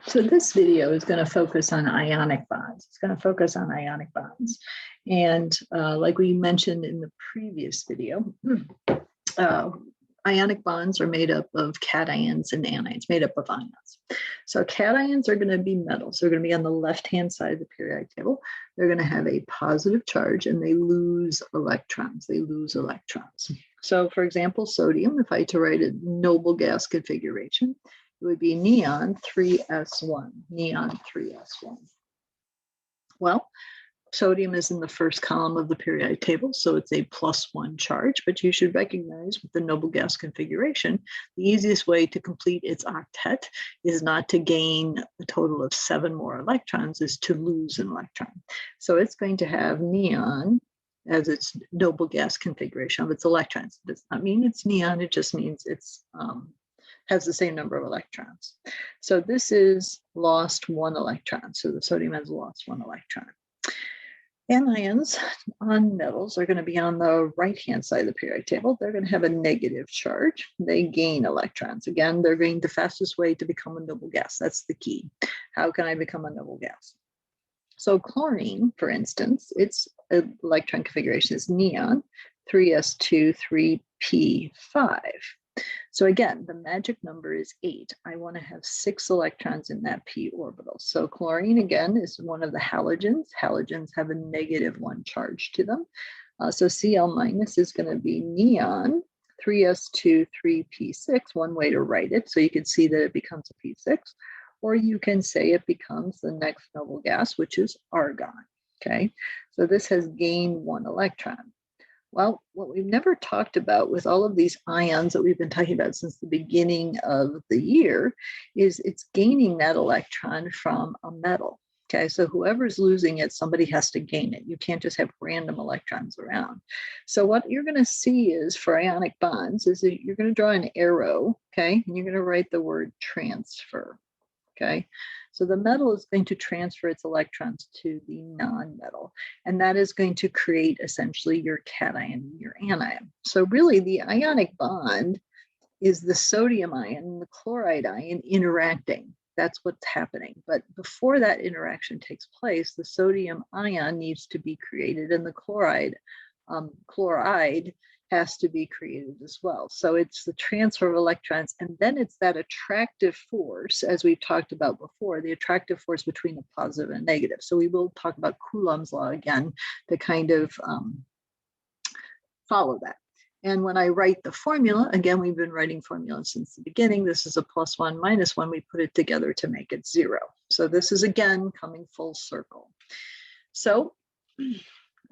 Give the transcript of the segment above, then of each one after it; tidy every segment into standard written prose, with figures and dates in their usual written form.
So this video is going to focus on ionic bonds. It's going to focus on ionic bonds. And like we mentioned in the previous video, ionic bonds are made up of cations and anions, made up of ions. So cations are going to be metals. They're going to be on the left-hand side of the periodic table. They're going to have a positive charge and they lose electrons. So for example, sodium, if I had to write a noble gas configuration, it would be neon 3s1, neon 3s1. Well, sodium is in the first column of the periodic table, so it's a +1 charge, but you should recognize with the noble gas configuration, the easiest way to complete its octet is not to gain a total of 7 more electrons, is to lose an electron. So it's going to have neon as its noble gas configuration of its electrons. It does not mean it's neon, it just means it's has the same number of electrons. So this is lost 1 electron. So the sodium has lost 1 electron. Anions on metals are going to be on the right-hand side of the periodic table. They're going to have a negative charge. They gain electrons. Again, they're going the fastest way to become a noble gas. That's the key. How can I become a noble gas? So chlorine, for instance, its electron configuration is neon 3s2 3p5. So again, the magic number is 8. I want to have 6 electrons in that p orbital. So chlorine, again, is one of the halogens. Halogens have a -1 charge to them. So Cl- is going to be neon 3s2 3p6, one way to write it. So you can see that it becomes a p6. Or you can say it becomes the next noble gas, which is argon. Okay, so this has gained 1 electron. Well, what we've never talked about with all of these ions that we've been talking about since the beginning of the year is it's gaining that electron from a metal. Okay, so whoever's losing it, somebody has to gain it. You can't just have random electrons around. So what you're going to see is for ionic bonds is that you're going to draw an arrow, okay, and you're going to write the word transfer. Okay, so the metal is going to transfer its electrons to the non-metal, and that is going to create essentially your cation, your anion. So really the ionic bond is the sodium ion and the chloride ion interacting. That's what's happening. But before that interaction takes place, the sodium ion needs to be created and the chloride has to be created as well. So it's the transfer of electrons, and then it's that attractive force, as we've talked about before, the attractive force between a positive and a negative. So we will talk about Coulomb's law again to kind of follow that. And when I write the formula, again, we've been writing formulas since the beginning. This is a +1 -1. We put it together to make it 0. So this is again coming full circle. So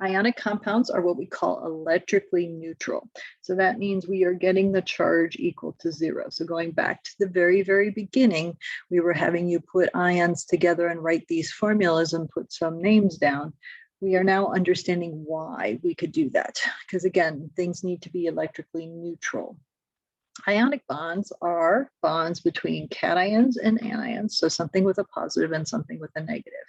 ionic compounds are what we call electrically neutral. So that means we are getting the charge equal to 0. So going back to the very, very beginning, we were having you put ions together and write these formulas and put some names down. We are now understanding why we could do that. Because again, things need to be electrically neutral. Ionic bonds are bonds between cations and anions, so something with a positive and something with a negative.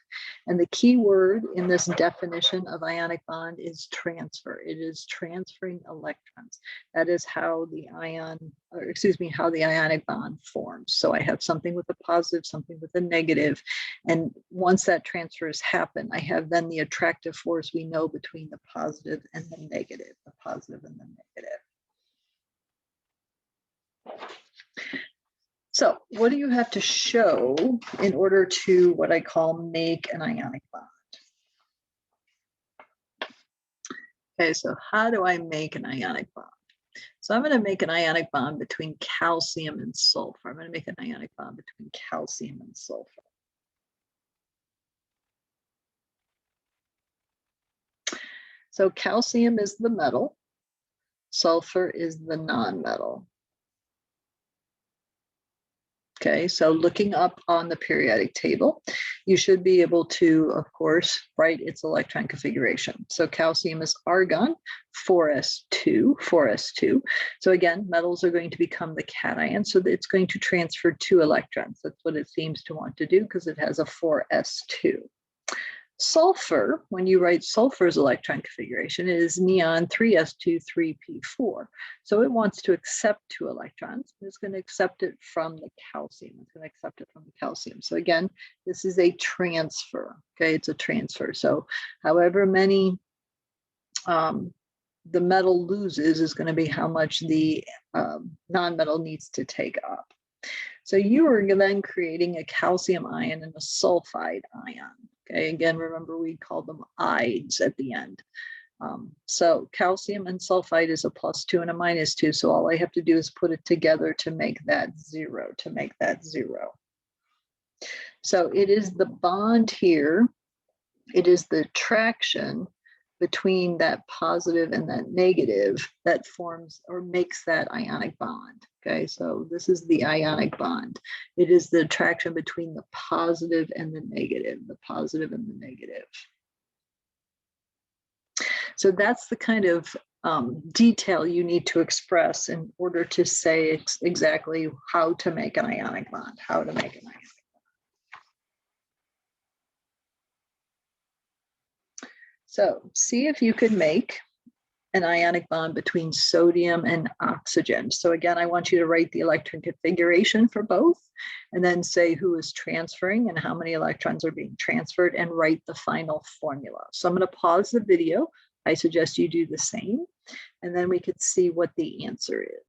And the key word in this definition of ionic bond is transfer. It is transferring electrons. That is how the how the ionic bond forms. So I have something with a positive, something with a negative, and once that transfer has happened, I have then the attractive force we know between the positive and the negative, the positive and the negative. So what do you have to show in order to what I call make an ionic bond? Okay, so how do I make an ionic bond? So I'm going to make an ionic bond between calcium and sulfur. I'm going to make an ionic bond between calcium and sulfur. So calcium is the metal, sulfur is the non-metal. Okay, so looking up on the periodic table, you should be able to, of course, write its electron configuration. So calcium is argon, 4s2. So again, metals are going to become the cation, so that it's going to transfer 2 electrons. That's what it seems to want to do because it has a 4s2. Sulfur, when you write sulfur's electron configuration, is neon 3s2 3p4. So it wants to accept 2 electrons. It's going to accept it from the calcium. It's going to accept it from the calcium. So again, this is a transfer. Okay, it's a transfer. So however many the metal loses is going to be how much the non-metal needs to take up. So you are then creating a calcium ion and a sulfide ion. Okay, again, remember we call them ides at the end. So calcium and sulfide is a +2 and a -2. So all I have to do is put it together to make that 0, So it is the bond here. It is the attraction between that positive and that negative that forms or makes that ionic bond. Okay, so this is the ionic bond. It is the attraction between the positive and the negative, So that's the kind of detail you need to express in order to say exactly how to make an ionic bond, So see if you could make an ionic bond between sodium and oxygen. So again, I want you to write the electron configuration for both, and then say who is transferring and how many electrons are being transferred, and write the final formula. So I'm going to pause the video. I suggest you do the same, and then we could see what the answer is.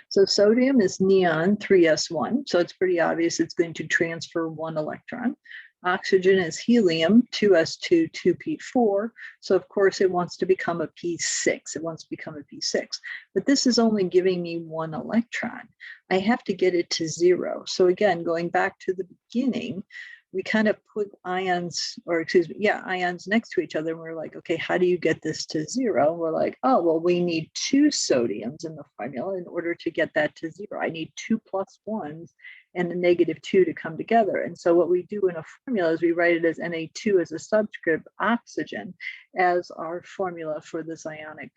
So sodium is neon 3s1, so it's pretty obvious it's going to transfer 1 electron. Oxygen is helium 2s2 2p4, so of course it wants to become a p6. But this is only giving me 1 electron. I have to get it to 0. So again, going back to the beginning, we kind of put ions next to each other, and we're like, okay, how do you get this to 0? And we're like, oh, well, we need 2 sodiums in the formula in order to get that to 0. I need 2 + 1s and a -2 to come together. And so what we do in a formula is we write it as Na2 as a subscript, oxygen as our formula for this ionic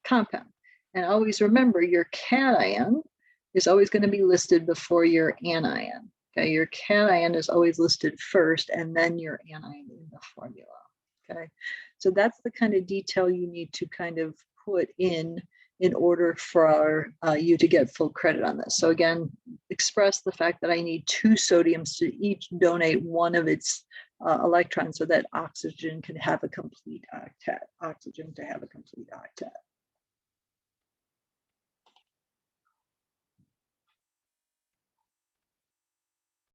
compound. And always remember, your cation is always going to be listed before your anion. Okay, your cation is always listed first, and then your anion in the formula. Okay, so that's the kind of detail you need to kind of put in order for you to get full credit on this. So again, express the fact that I need 2 sodiums to each donate 1 of its electrons so that oxygen can have a complete octet.